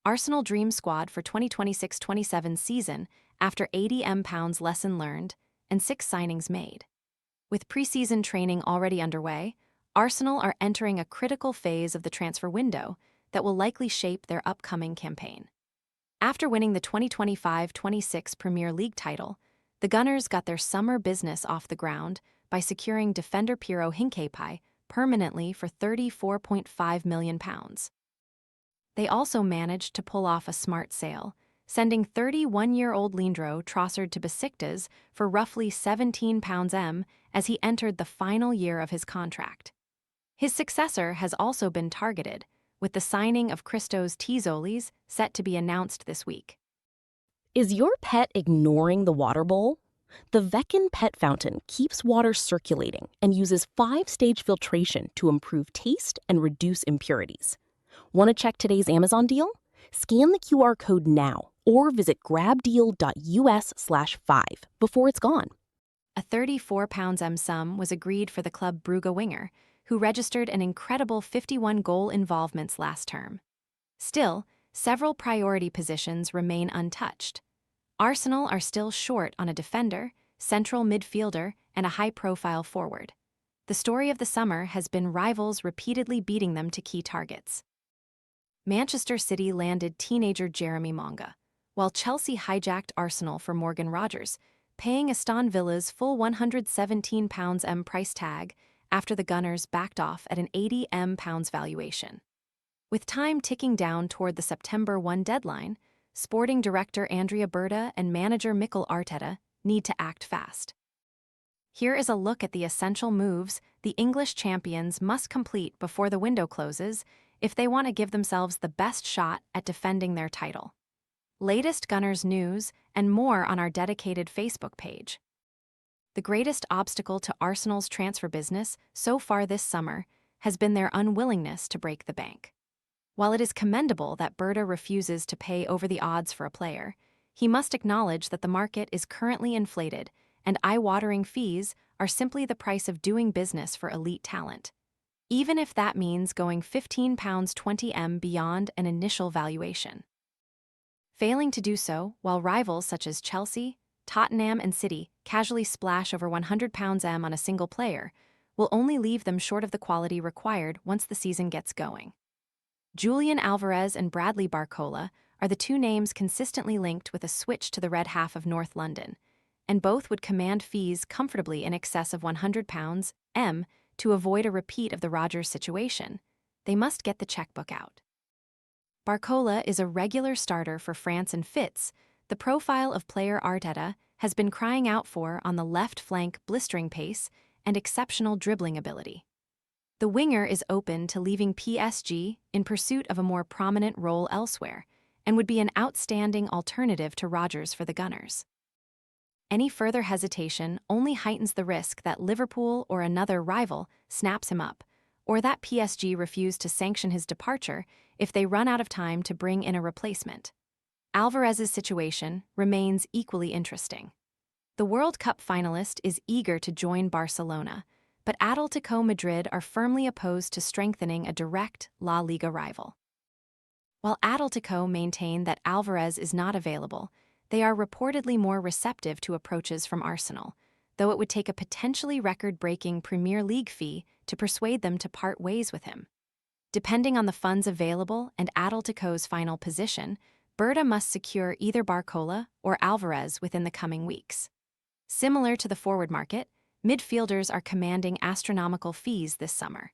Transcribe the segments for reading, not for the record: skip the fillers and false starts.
Arsenal dream squad for 2026-27 season after £80 M lesson learned and 6 signings made. With pre-season training already underway, Arsenal are entering a critical phase of the transfer window that will likely shape their upcoming campaign. After winning the 2025-26 Premier League title, the Gunners got their summer business off the ground by securing defender Piero Hincapie permanently for £34.5 million. They also managed to pull off a smart sale, sending 31-year-old Leandro Trossard to Besiktas for roughly £17 M as he entered the final year of his contract. His successor has also been targeted, with the signing of Christos Tzolis set to be announced this week. Is your pet ignoring the water bowl? The Veckin Pet Fountain keeps water circulating and uses 5-stage filtration to improve taste and reduce impurities. Want to check today's Amazon deal? Scan the QR code now or visit grabdeal.us/5 before it's gone. A £34 M sum was agreed for the club Brugge winger, who registered an incredible 51 goal involvements last term. Still, several priority positions remain untouched. Arsenal are still short on a defender, central midfielder, and a high-profile forward. The story of the summer has been rivals repeatedly beating them to key targets. Manchester City landed teenager Jeremy Monga, while Chelsea hijacked Arsenal for Morgan Rogers, paying Aston Villa's full £117 M price tag after the Gunners backed off at an £80 M valuation. With time ticking down toward the September 1 deadline, sporting director Andrea Berta and manager Mikel Arteta need to act fast. Here is a look at the essential moves the English champions must complete before the window closes if they want to give themselves the best shot at defending their title. Latest Gunners news and more on our dedicated Facebook page. The greatest obstacle to Arsenal's transfer business so far this summer has been their unwillingness to break the bank. While it is commendable that Berta refuses to pay over the odds for a player, he must acknowledge that the market is currently inflated and eye-watering fees are simply the price of doing business for elite talent, even if that means going £15.20 M beyond an initial valuation. Failing to do so, while rivals such as Chelsea, Tottenham, and City casually splash over £100 M on a single player, will only leave them short of the quality required once the season gets going. Julian Alvarez and Bradley Barcola are the two names consistently linked with a switch to the red half of North London, and both would command fees comfortably in excess of £100 M to avoid a repeat of the Rodgers situation. They must get the checkbook out. Barcola is a regular starter for France and fits the profile of player Arteta has been crying out for on the left flank, blistering pace and exceptional dribbling ability. The winger is open to leaving PSG in pursuit of a more prominent role elsewhere and would be an outstanding alternative to Rodgers for the Gunners. Any further hesitation only heightens the risk that Liverpool or another rival snaps him up, or that PSG refuse to sanction his departure if they run out of time to bring in a replacement. Alvarez's situation remains equally interesting. The World Cup finalist is eager to join Barcelona, but Atletico Madrid are firmly opposed to strengthening a direct La Liga rival. While Atletico maintain that Alvarez is not available, they are reportedly more receptive to approaches from Arsenal, though it would take a potentially record-breaking Premier League fee to persuade them to part ways with him. Depending on the funds available and Atletico's final position, Berta must secure either Barcola or Alvarez within the coming weeks. Similar to the forward market, midfielders are commanding astronomical fees this summer.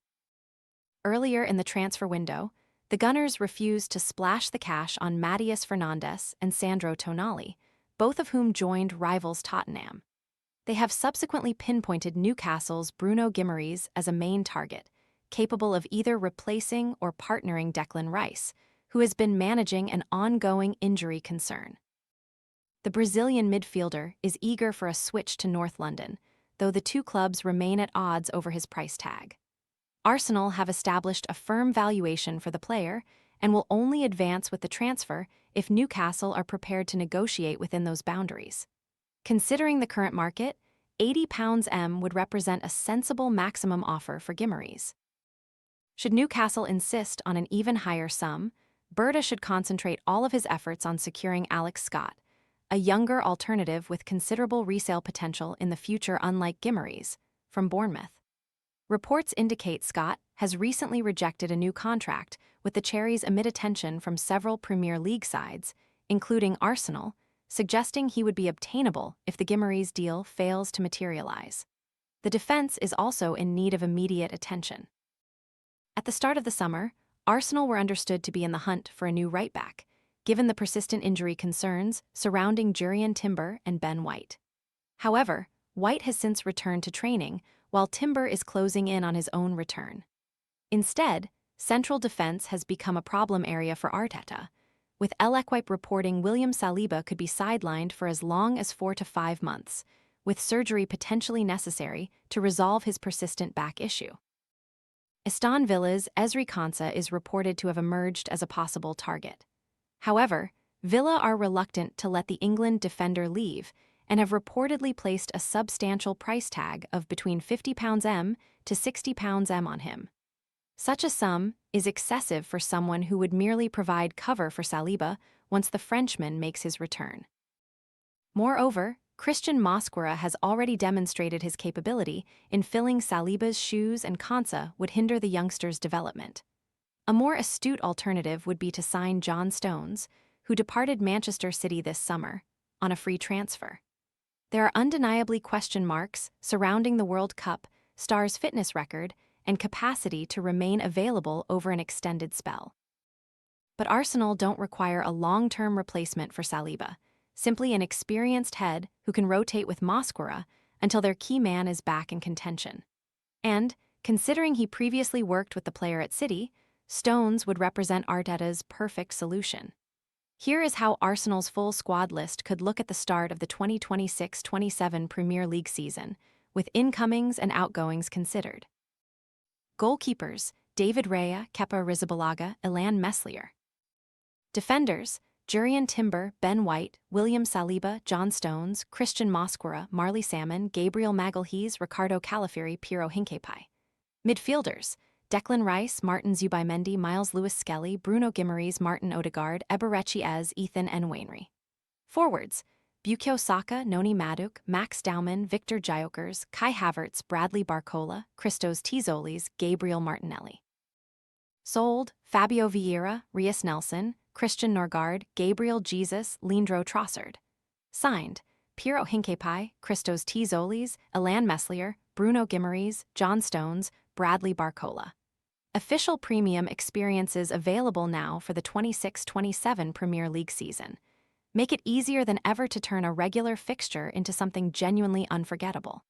Earlier in the transfer window, the Gunners refused to splash the cash on Matheus Fernandes and Sandro Tonali, both of whom joined rivals Tottenham. They have subsequently pinpointed Newcastle's Bruno Guimaraes as a main target, capable of either replacing or partnering Declan Rice, who has been managing an ongoing injury concern. The Brazilian midfielder is eager for a switch to North London, though the two clubs remain at odds over his price tag. Arsenal have established a firm valuation for the player and will only advance with the transfer if Newcastle are prepared to negotiate within those boundaries. Considering the current market, £80 M would represent a sensible maximum offer for Guimaraes. Should Newcastle insist on an even higher sum, Berta should concentrate all of his efforts on securing Alex Scott, a younger alternative with considerable resale potential in the future unlike Guimarães, from Bournemouth. Reports indicate Scott has recently rejected a new contract with the Cherries amid attention from several Premier League sides, including Arsenal, suggesting he would be obtainable if the Guimarães deal fails to materialize. The defense is also in need of immediate attention. At the start of the summer, Arsenal were understood to be in the hunt for a new right-back, given the persistent injury concerns surrounding Jurrien Timber and Ben White. However, White has since returned to training, while Timber is closing in on his own return. Instead, central defense has become a problem area for Arteta, with El Equipe reporting William Saliba could be sidelined for as long as 4 to 5 months, with surgery potentially necessary to resolve his persistent back issue. Aston Villa's Ezri Konsa is reported to have emerged as a possible target. However, Villa are reluctant to let the England defender leave and have reportedly placed a substantial price tag of between £50 to £60 on him. Such a sum is excessive for someone who would merely provide cover for Saliba once the Frenchman makes his return. Moreover, Christian Mosquera has already demonstrated his capability in filling Saliba's shoes, and Konsa would hinder the youngster's development. A more astute alternative would be to sign John Stones, who departed Manchester City this summer, on a free transfer. There are undeniably question marks surrounding the World Cup star's fitness record and capacity to remain available over an extended spell. But Arsenal don't require a long-term replacement for Saliba, simply an experienced head who can rotate with Mosquera until their key man is back in contention. And, considering he previously worked with the player at City, Stones would represent Arteta's perfect solution. Here is how Arsenal's full squad list could look at the start of the 2026-27 Premier League season, with incomings and outgoings considered. Goalkeepers: David Raya, Kepa Arrizabalaga, Ilan Meslier. Defenders: Jurrien Timber, Ben White, William Saliba, John Stones, Christian Mosquera, Marley Salmon, Gabriel Magalhaes, Ricardo Calafiori, Piero Hincapie. Midfielders: Declan Rice, Martin Zubimendi, Miles Lewis-Skelly, Bruno Guimarães, Martin Odegaard, Eberechi Ez, Ethan Nwainri. Forwards: Bukayo Saka, Noni Madueke, Max Dauman, Victor Gyökeres, Kai Havertz, Bradley Barcola, Christos Tzolis, Gabriel Martinelli. Sold: Fabio Vieira, Reus Nelson, Christian Norgard, Gabriel Jesus, Leandro Trossard. Signed: Piero Hincapie, Christos Tzolis, Ilan Meslier, Bruno Guimarães, John Stones, Bradley Barcola. Official premium experiences available now for the 26-27 Premier League season. Make it easier than ever to turn a regular fixture into something genuinely unforgettable.